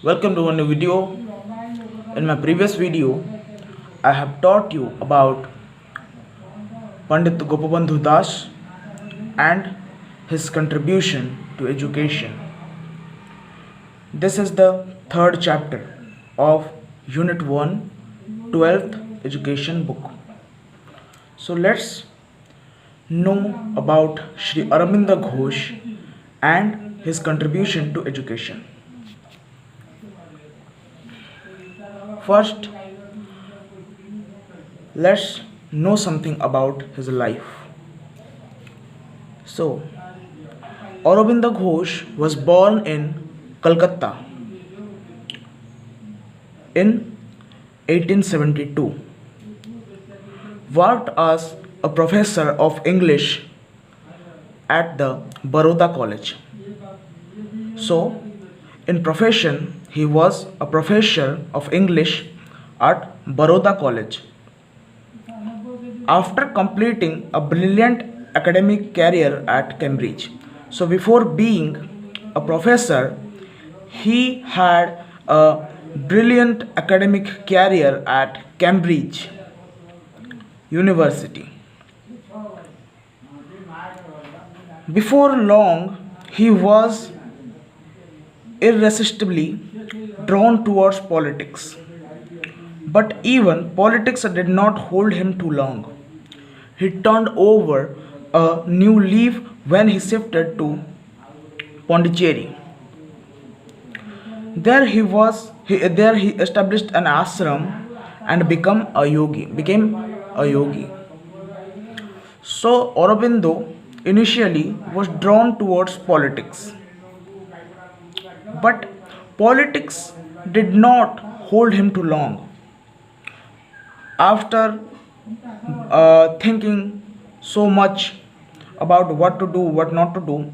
Welcome to a new video. In my previous video, I have taught you about Pandit Gopabandhu Das and his contribution to education. This is the third chapter of Unit 1, 12th Education book. So let's know about Sri Aurobindo Ghosh and his contribution to education. First, let's know something about his life. So, Aurobindo Ghosh was born in Calcutta in 1872. Worked as a professor of English at the Baroda College. So, in profession, he was a professor of English at Baroda College. After completing a brilliant academic career at Cambridge, so before being a professor, he had a brilliant academic career at Cambridge University. Before long, he was irresistibly drawn towards politics. But even politics did not hold him too long. He turned over a new leaf when he shifted to Pondicherry. There he established an ashram and became a yogi. So Aurobindo initially was drawn towards politics. But politics did not hold him too long. After thinking so much about what to do, what not to do,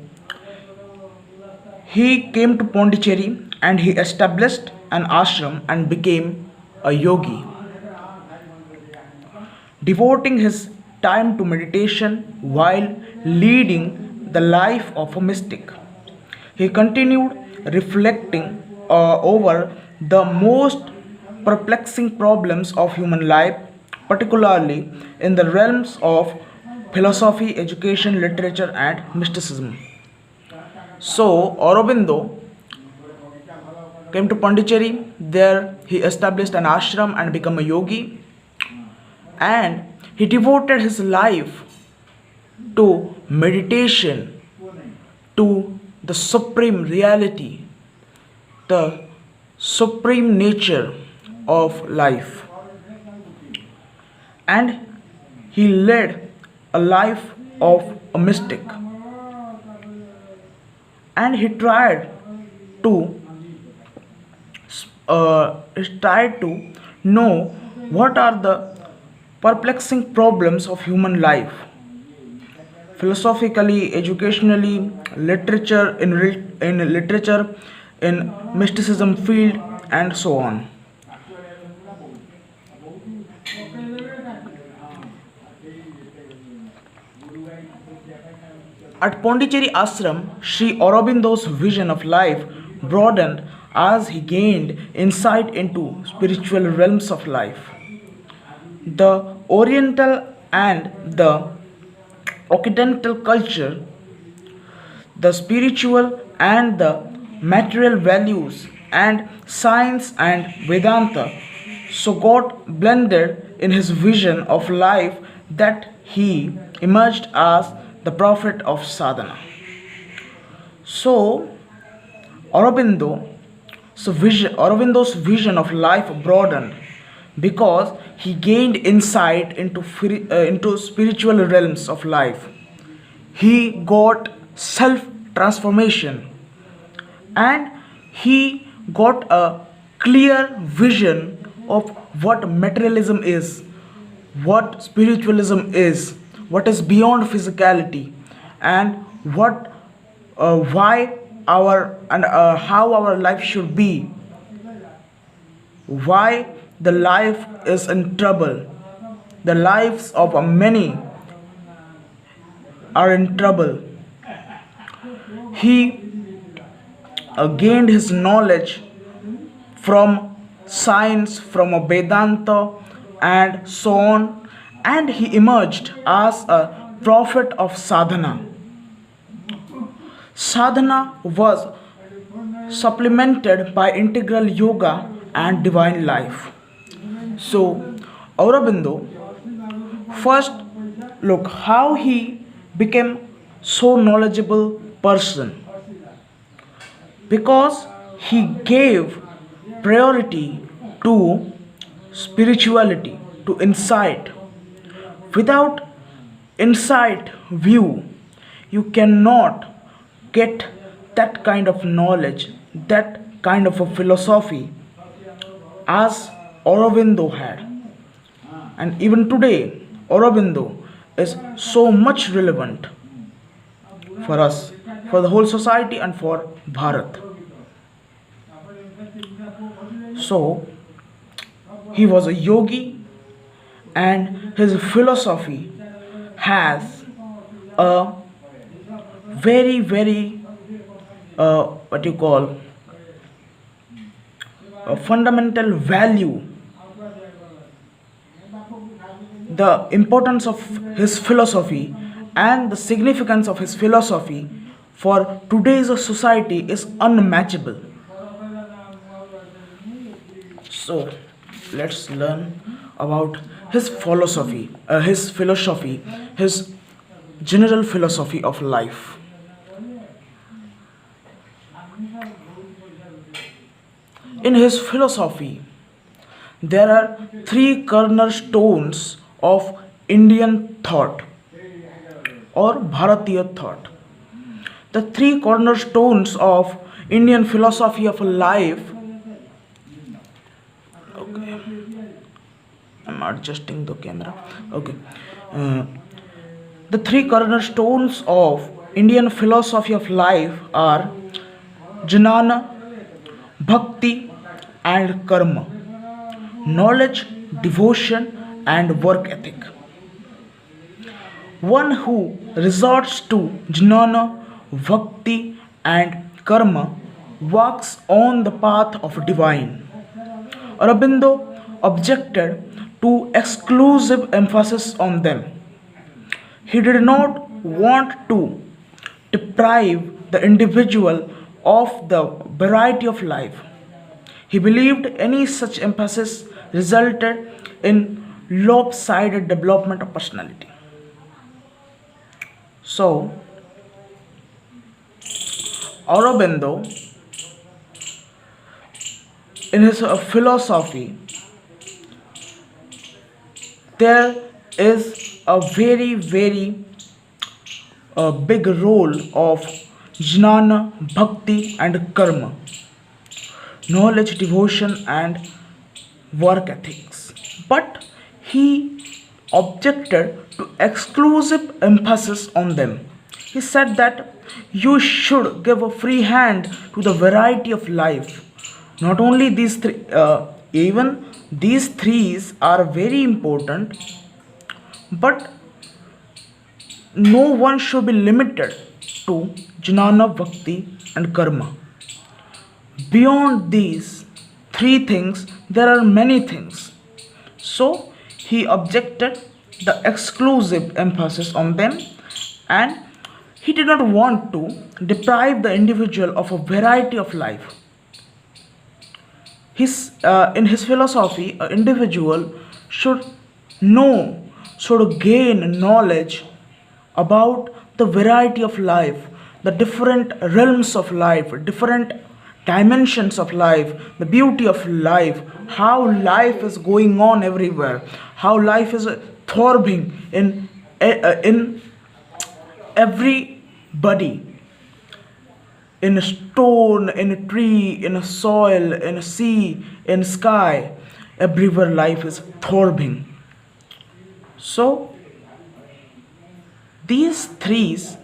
he came to Pondicherry and he established an ashram and became a yogi, devoting his time to meditation while leading the life of a mystic. He continued reflecting over the most perplexing problems of human life, particularly in the realms of philosophy, education, literature, and mysticism. So, Aurobindo came to Pondicherry. There, he established an ashram and became a yogi. And he devoted his life to meditation, to the supreme reality, the supreme nature of life. And he led a life of a mystic. And to he tried to know what are the perplexing problems of human life, philosophically, educationally, literature, in mysticism field, and so on. At Pondicherry Ashram, Sri Aurobindo's vision of life broadened as he gained insight into spiritual realms of life. The Oriental and the Occidental culture, the spiritual and the material values, and science and Vedanta so got blended in his vision of life that he emerged as the prophet of sadhana. So Aurobindo's vision of life broadened because he gained insight into spiritual realms of life. He got self transformation and he got a clear vision of what materialism is, what spiritualism is, what is beyond physicality, and why our and how our life should be, why the life is in trouble, the lives of many are in trouble. He gained his knowledge from science, from a Vedanta, and so on, and he emerged as a prophet of sadhana. Sadhana was supplemented by integral yoga and divine life. So, Aurobindo, first look how he became so knowledgeable person because he gave priority to spirituality, to insight. Without insight view, you cannot get that kind of knowledge, that kind of a philosophy as Aurobindo had. And even today, Aurobindo is so much relevant for us, for the whole society, and for Bharat. So, he was a yogi, and his philosophy has a very, very, what you call, a fundamental value. The importance of his philosophy and the significance of his philosophy for today's society is unmatchable. So let's learn about his general philosophy of life. In his philosophy, there are three cornerstones of Indian thought or Bharatiya thought. The three cornerstones of Indian philosophy of life. Okay, I'm adjusting the camera. Okay, uh, the three cornerstones of Indian philosophy of life are Jnana, Bhakti, and Karma, knowledge, devotion, and work ethic. One who resorts to jnana, bhakti, and karma walks on the path of divine. Aurobindo objected to exclusive emphasis on them. He did not want to deprive the individual of the variety of life. He believed any such emphasis resulted in lopsided development of personality. So, Aurobindo, in his philosophy, there is a very, very big role of jnana, bhakti, and karma, knowledge, devotion, and work ethics. But he objected to exclusive emphasis on them. He said that you should give a free hand to the variety of life. Not only these three, even these threes are very important, but no one should be limited to jnana, bhakti, and karma. Beyond these three things, there are many things. So he objected the exclusive emphasis on them, and he did not want to deprive the individual of a variety of life. In his philosophy, an individual should know, should gain knowledge about the variety of life, the different realms of life, different dimensions of life, the beauty of life, how life is going on everywhere, how life is throbbing in every body, in a stone, in a tree, in a soil, in a sea, in sky, everywhere life is throbbing. So these threes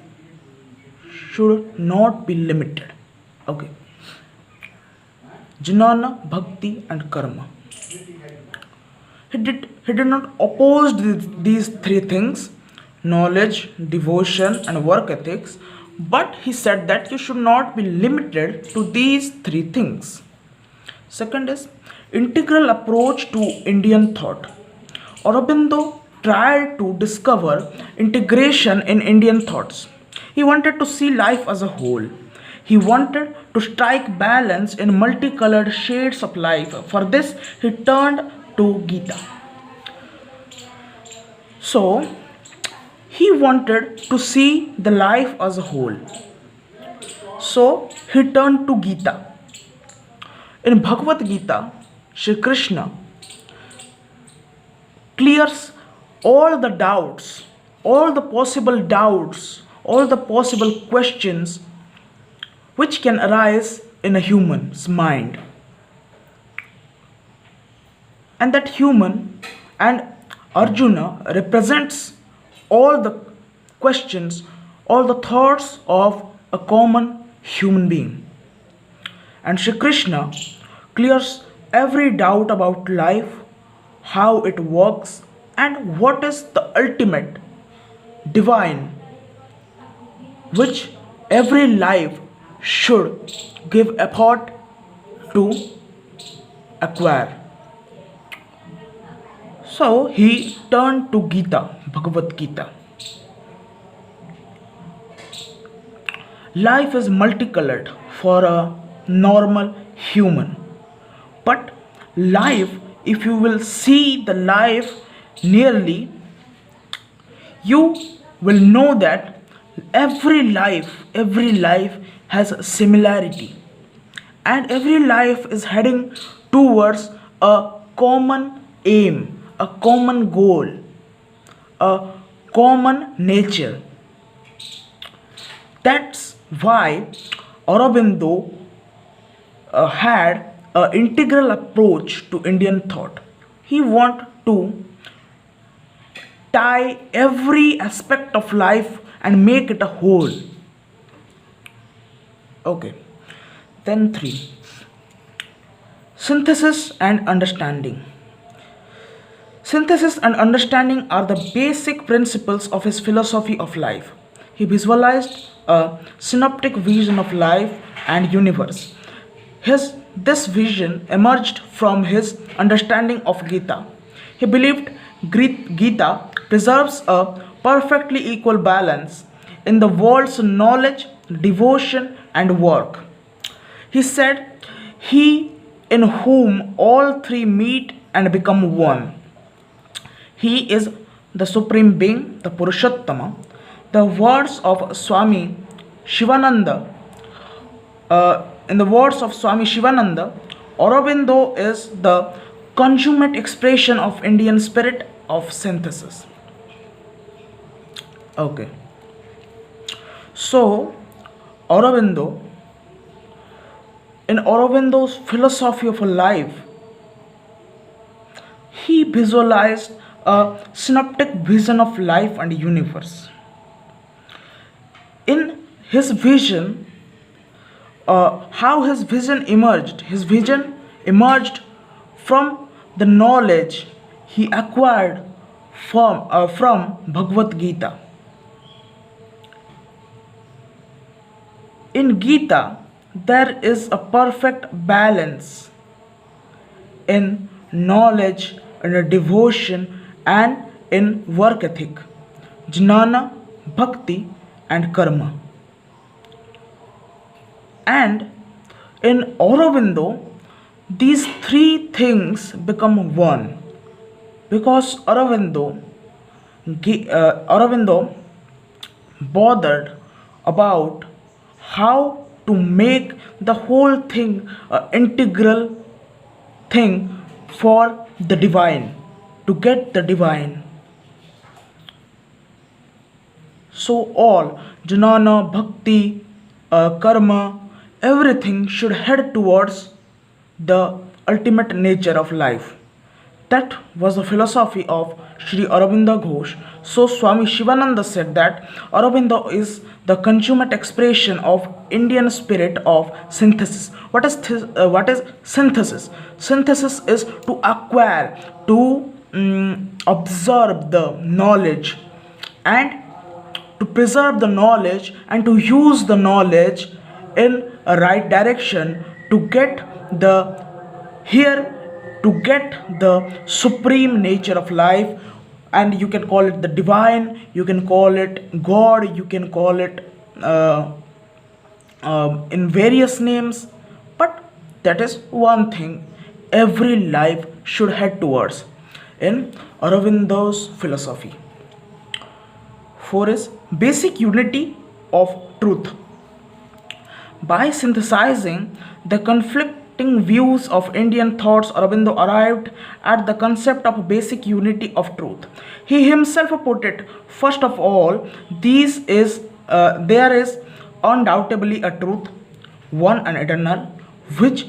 should not be limited. Okay. Jnana, bhakti, and karma. He did not oppose these three things, knowledge, devotion, and work ethics, but he said that you should not be limited to these three things. Second is integral approach to Indian thought. Aurobindo tried to discover integration in Indian thoughts. He wanted to see life as a whole. He wanted to strike balance in multicolored shades of life. For this, he turned to Gita. So, he wanted to see the life as a whole. So, he turned to Gita. In Bhagavad Gita, Shri Krishna clears all the doubts, all the possible questions which can arise in a human's mind. And that human and Arjuna represents all the questions, all the thoughts of a common human being. And Shri Krishna clears every doubt about life, how it works, and what is the ultimate divine which every life should give effort to acquire. So he turned to Gita, Bhagavad Gita. Life is multicolored for a normal human. But life, if you will see the life nearly, you will know that every life has a similarity. And every life is heading towards a common aim, a common goal, a common nature. That's why Aurobindo had an integral approach to Indian thought. He wanted to tie every aspect of life and make it a whole. Okay. Then 3. Synthesis and understanding. Synthesis and understanding are the basic principles of his philosophy of life. He visualized a synoptic vision of life and universe. This vision emerged from his understanding of Gita. He believed Gita preserves a perfectly equal balance in the world's knowledge, devotion, and work. He said, "He in whom all three meet and become one." He is the Supreme Being, the Purushottama. The words of Swami Shivananda, in the words of Swami Shivananda, Aurobindo is the consummate expression of Indian spirit of synthesis. Okay. So, Aurobindo, in Aurobindo's philosophy of life, he visualized a synoptic vision of life and universe. In his vision, how his vision emerged? His vision emerged from the knowledge he acquired from Bhagavad Gita. In Gita, there is a perfect balance in knowledge, in devotion, and in work ethic, jnana, bhakti, and karma. And in Aurobindo, these three things become one because Aurobindo bothered about how to make the whole thing an integral thing for the divine, to get the divine. So all jnana, bhakti, karma, everything should head towards the ultimate nature of life. That was the philosophy of Sri Aurobindo Ghosh. So Swami Shivananda said that Aurobindo is the consummate expression of Indian spirit of synthesis. What is synthesis? Synthesis is to acquire, to observe the knowledge, and to preserve the knowledge, and to use the knowledge in a right direction to get the here to get the supreme nature of life, and you can call it the divine, you can call it god, you can call it uh, in various names, but that is one thing every life should head towards in Aurobindo's philosophy. Four is basic unity of truth. By synthesizing the conflicting views of Indian thoughts, Aurobindo arrived at the concept of basic unity of truth. He himself put it, first of all, there is undoubtedly a truth, one and eternal, which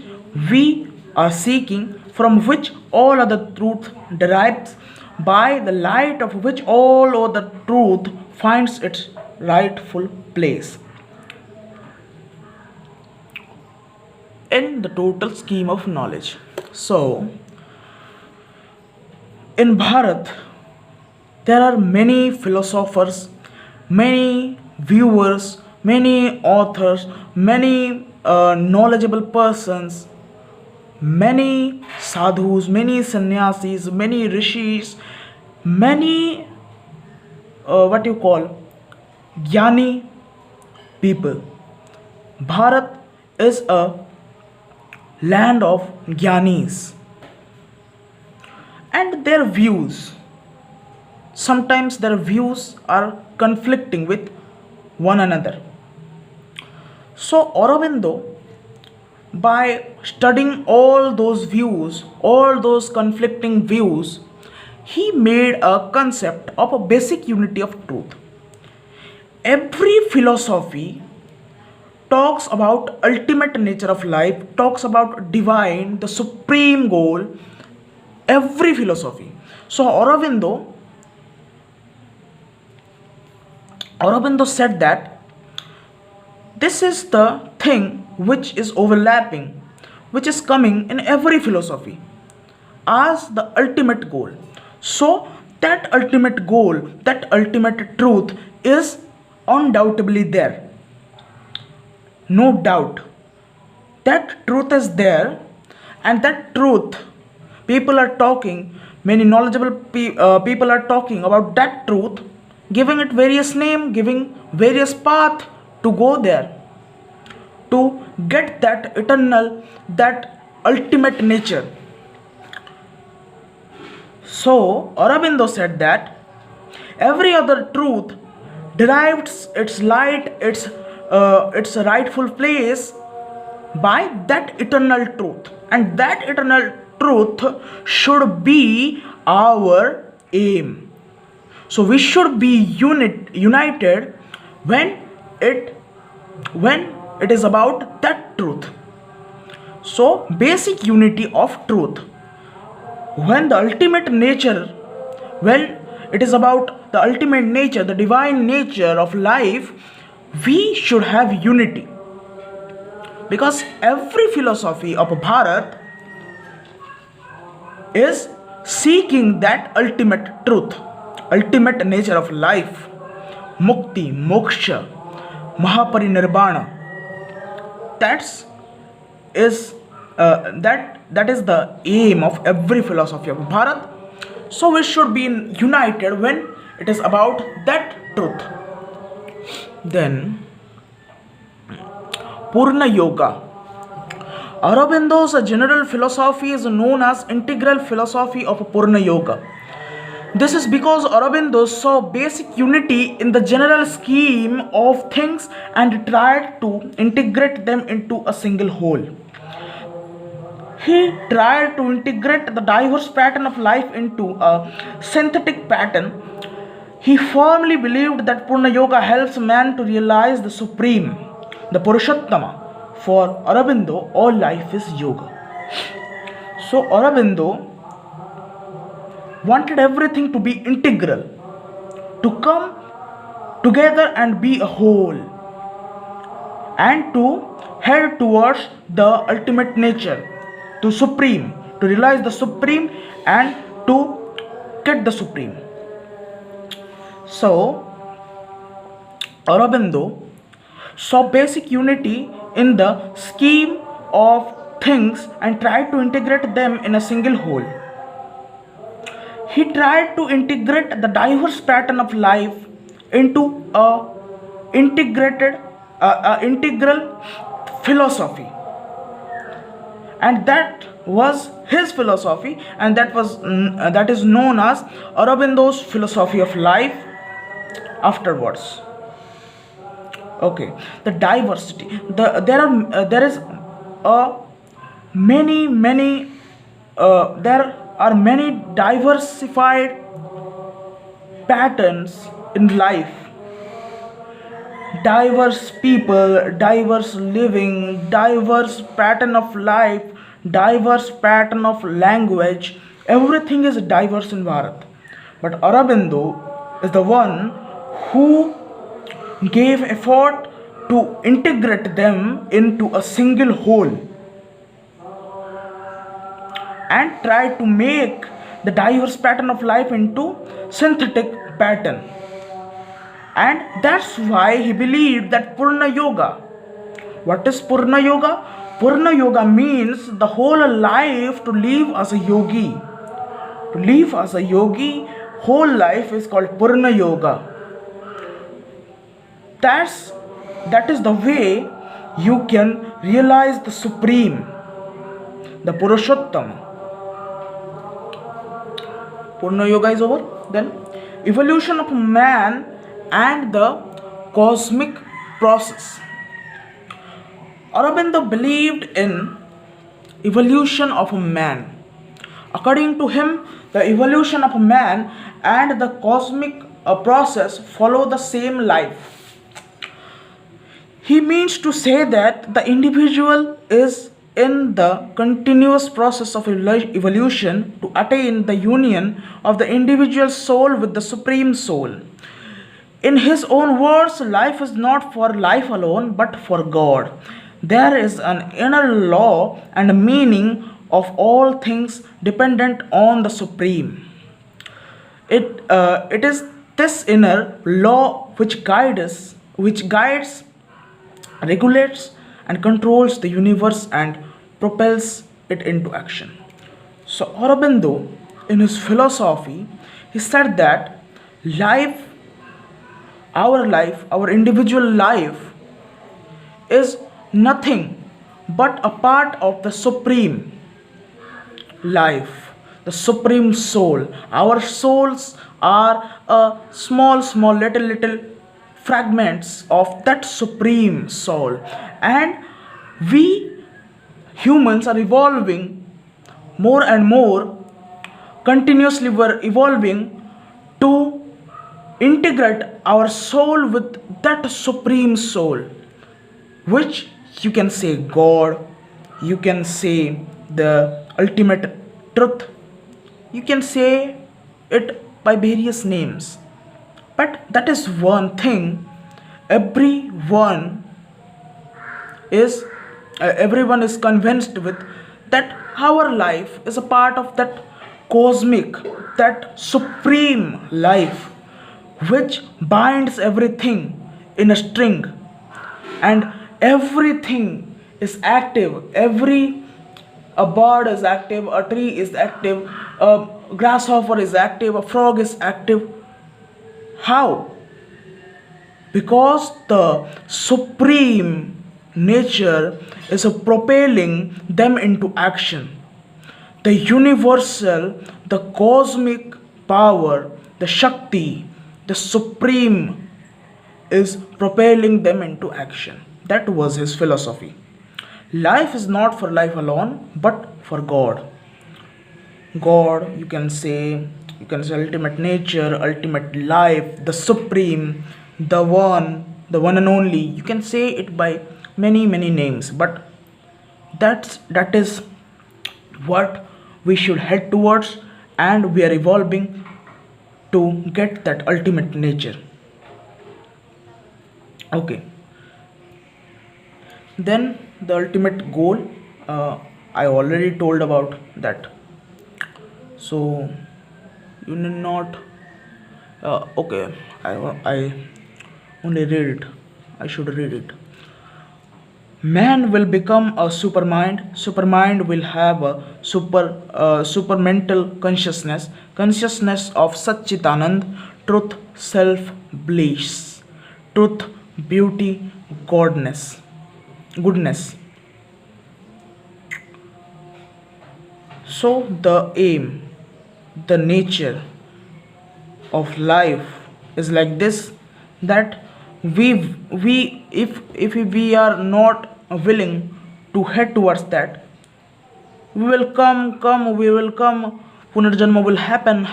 we are seeking, from which all other truth derives, by the light of which all other truth finds its rightful place in the total scheme of knowledge. So, in Bharat, there are many philosophers, many viewers, many authors, many knowledgeable persons, many sadhus, many sannyasis, many rishis, many what you call jnani people. Bharat is a land of jnanis, and their views, sometimes their views are conflicting with one another. So Aurobindo, by studying all those views, all those conflicting views, he made a concept of a basic unity of truth. Every philosophy talks about ultimate nature of life, talks about divine, the supreme goal, every philosophy. So Aurobindo said that this is the thing which is overlapping, which is coming in every philosophy as the ultimate goal. So that ultimate goal, that ultimate truth is undoubtedly there. No doubt. That truth is there, and that truth, people are talking, many knowledgeable people are talking about that truth, giving it various name, giving various path to go there, to get that eternal, that ultimate nature. So Aurobindo said that every other truth derives its light, its rightful place by that eternal truth, and that eternal truth should be our aim. So we should be united when it when it is about that truth. So basic unity of truth, when the ultimate nature, when it is about the ultimate nature, the divine nature of life, we should have unity, because every philosophy of Bharat is seeking that ultimate truth, ultimate nature of life, mukti, moksha, mahaparinirvana. That's is that is the aim of every philosophy of Bharat. So we should be united when it is about that truth. Then Purna Yoga. Aurobindo's general philosophy is known as integral philosophy of Purna Yoga. This is because Aurobindo saw basic unity in the general scheme of things and tried to integrate them into a single whole. He tried to integrate the diverse pattern of life into a synthetic pattern. He firmly believed that Purna Yoga helps man to realize the supreme, the Purushottama. For Aurobindo, all life is yoga. So Aurobindo wanted everything to be integral, to come together and be a whole, and to head towards the ultimate nature, to supreme, to realize the supreme and to get the supreme. So Aurobindo saw basic unity in the scheme of things and tried to integrate them in a single whole. He tried to integrate the diverse pattern of life into a integral philosophy, and that was his philosophy, and that is known as Aurobindo's philosophy of life afterwards. Okay, the diversity. There is a there are many diversified patterns in life, diverse people, diverse living, diverse pattern of life, diverse pattern of language. Everything is diverse in Bharat. But Aurobindo is the one who gave effort to integrate them into a single whole and tried to make the diverse pattern of life into synthetic pattern. And that's why he believed that Purna Yoga. What is Purna Yoga? Purna Yoga means the whole life to live as a yogi. To live as a yogi, whole life is called Purna Yoga. That is the way you can realize the Supreme, the Purushottam. Purna Yoga is over. Then evolution of man and the cosmic process. Aurobindo believed in evolution of a man. According to him, the evolution of a man and the cosmic process follow the same life. He means to say that the individual is in the continuous process of evolution to attain the union of the individual soul with the supreme soul. In his own words, life is not for life alone but for God. There is an inner law and meaning of all things dependent on the supreme. It is this inner law which guides, regulates, and controls the universe and propels it into action. So Aurobindo, in his philosophy, he said that our individual life, is nothing but a part of the supreme life, the supreme soul. Our souls are a small, little fragments of that supreme soul, and we humans are evolving more and more. Continuously, we're evolving to integrate our soul with that supreme soul, which you can say God, you can say the ultimate truth, you can say it by various names. But that is one thing everyone is convinced with, that our life is a part of that cosmic, that supreme life which binds everything in a string, and everything is active. A bird is active, a tree is active, a grasshopper is active, a frog is active. How? Because the supreme nature is propelling them into action. The universal, the cosmic power, the Shakti, the supreme is propelling them into action. That was his philosophy. Life is not for life alone, but for God. God, you can say ultimate nature, ultimate life, the supreme, the one and only. You can say it by many names, but that is what we should head towards, and we are evolving to get that ultimate nature. Okay, then the ultimate goal, I already told about that, so you need not okay, I only read it, I should read it. Man will become a supermind. Supermind will have a supermental consciousness, consciousness of Satchitanand, truth, self, bliss, truth, beauty, goodness. So the aim, the nature of life is like this, that we if we are not willing to head towards that, we will come, punarjanma will happen,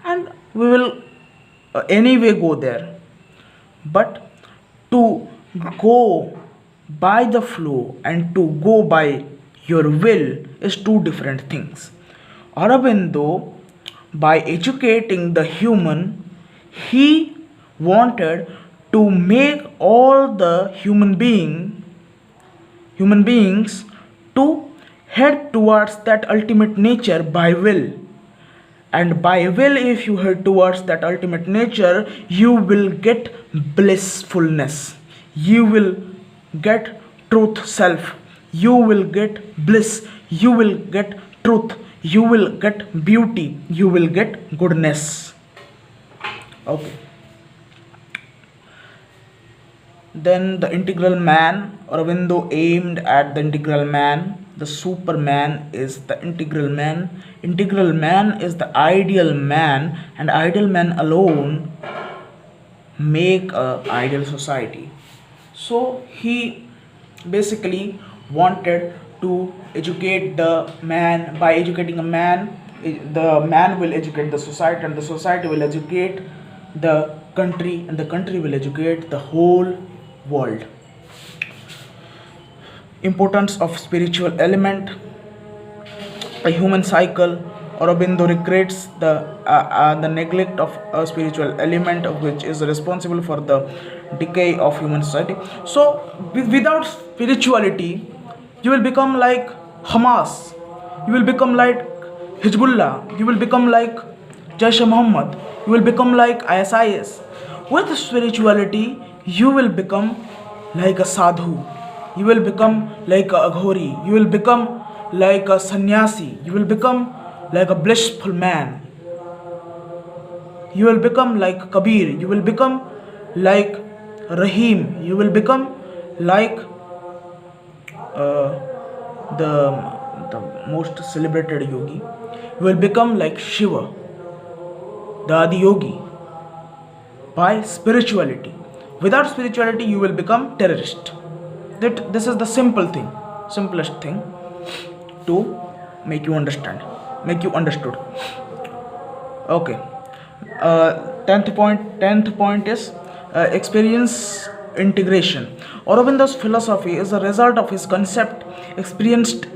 and we will anyway go there. But to go by the flow and to go by your will is two different things. Aurobindo, by educating the human, he wanted to make all the human beings to head towards that ultimate nature by will. And by will, if you head towards that ultimate nature, you will get blissfulness, you will get truth self, you will get bliss, you will get truth, you will get beauty, you will get goodness. Okay. Then the integral man, Aurobindo aimed at the integral man. The superman is the integral man. Integral man is the ideal man, and ideal man alone make a ideal society. So he basically wanted to educate the man. By educating a man, the man will educate the society, and the society will educate the country, and the country will educate the whole world. Importance of spiritual element, a human cycle. Aurobindo regrets the neglect of a spiritual element, which is responsible for the decay of human society. So without spirituality, you will become like Hamas, you will become like Hezbollah, you will become like Jaish Muhammad, you will become like ISIS. With spirituality, you will become like a sadhu, you will become like a aghori, you will become like a sannyasi, you will become like a blissful man, you will become like Kabir, you will become like Rahim, you will become like the most celebrated yogi, you will become like Shiva, the Adi Yogi. By spirituality. Without spirituality, you will become terrorist. This is the simplest thing to make you understand, make you understood. Okay. 10th point is experience integration. Aurobindo's philosophy is a result of his concept experienced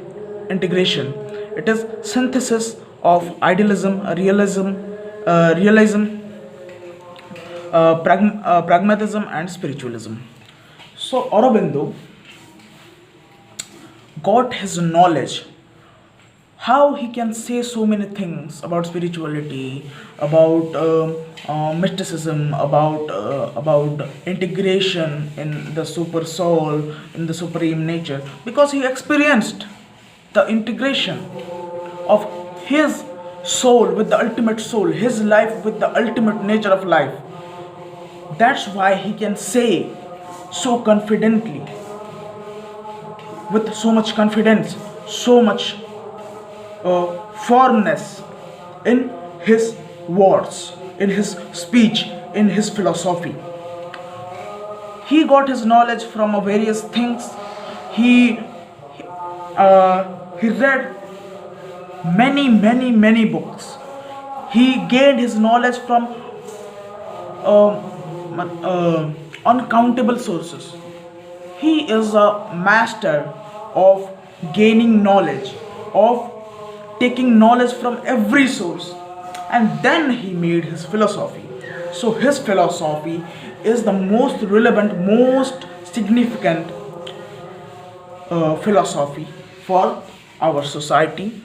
integration. It is synthesis of idealism, realism, pragmatism, and spiritualism. So Aurobindo got his knowledge. How he can say so many things about spirituality, about mysticism, about integration in the super soul, in the supreme nature? Because he experienced the integration of his soul with the ultimate soul, his life with the ultimate nature of life. That's why he can say so confidently, with so much confidence, so much firmness in his words, in his speech, in his philosophy. He got his knowledge from various things. He read many books. He gained his knowledge from uncountable sources. He is a master of gaining knowledge, of taking knowledge from every source, and then he made his philosophy. So his philosophy is the most relevant, most significant philosophy for our society,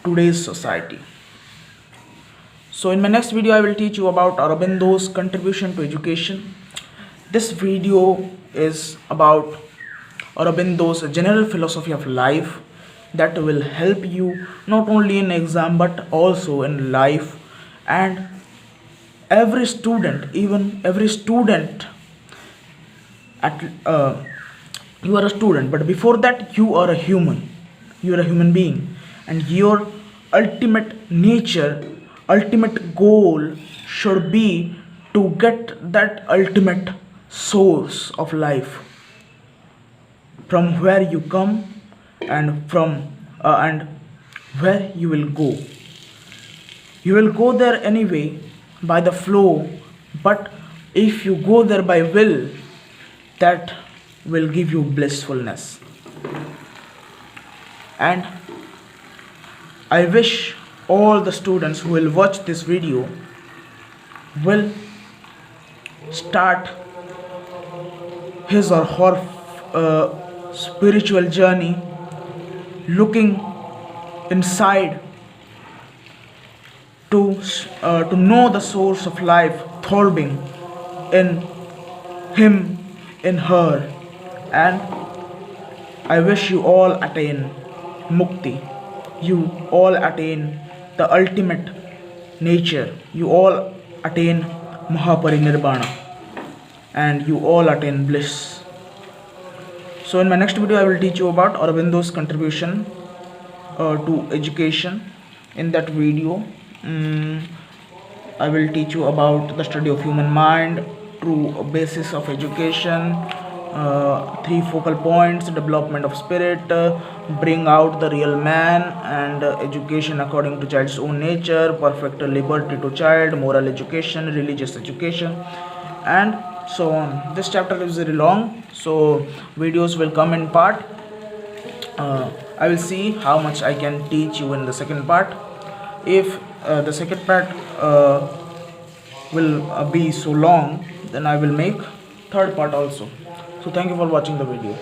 today's society. So in my next video, I will teach you about Aurobindo's contribution to education. This video is about Aurobindo's general philosophy of life that will help you not only in exam but also in life. And every student, even every student at you are a student, but before that you are a human. You are a human being, and your ultimate nature, ultimate goal should be to get that ultimate source of life, from where you come and where you will go. You will go there anyway by the flow, but if you go there by will, that will give you blissfulness. And I wish all the students who will watch this video will start his or her spiritual journey, looking inside to know the source of life throbbing in him, in her. And I wish you all attain mukti, you all attain the ultimate nature, you all attain mahaparinirvana, and you all attain bliss. So in my next video I will teach you about Aurobindo's contribution to education. In that video I will teach you about the study of human mind, true basis of education, three focal points: development of spirit, bring out the real man, and education according to child's own nature, perfect liberty to child, moral education, religious education, and so on. This chapter is very long, so videos will come in part. I will see how much I can teach you in the second part. If the second part will be so long, then I will make third part also. So thank you for watching the video.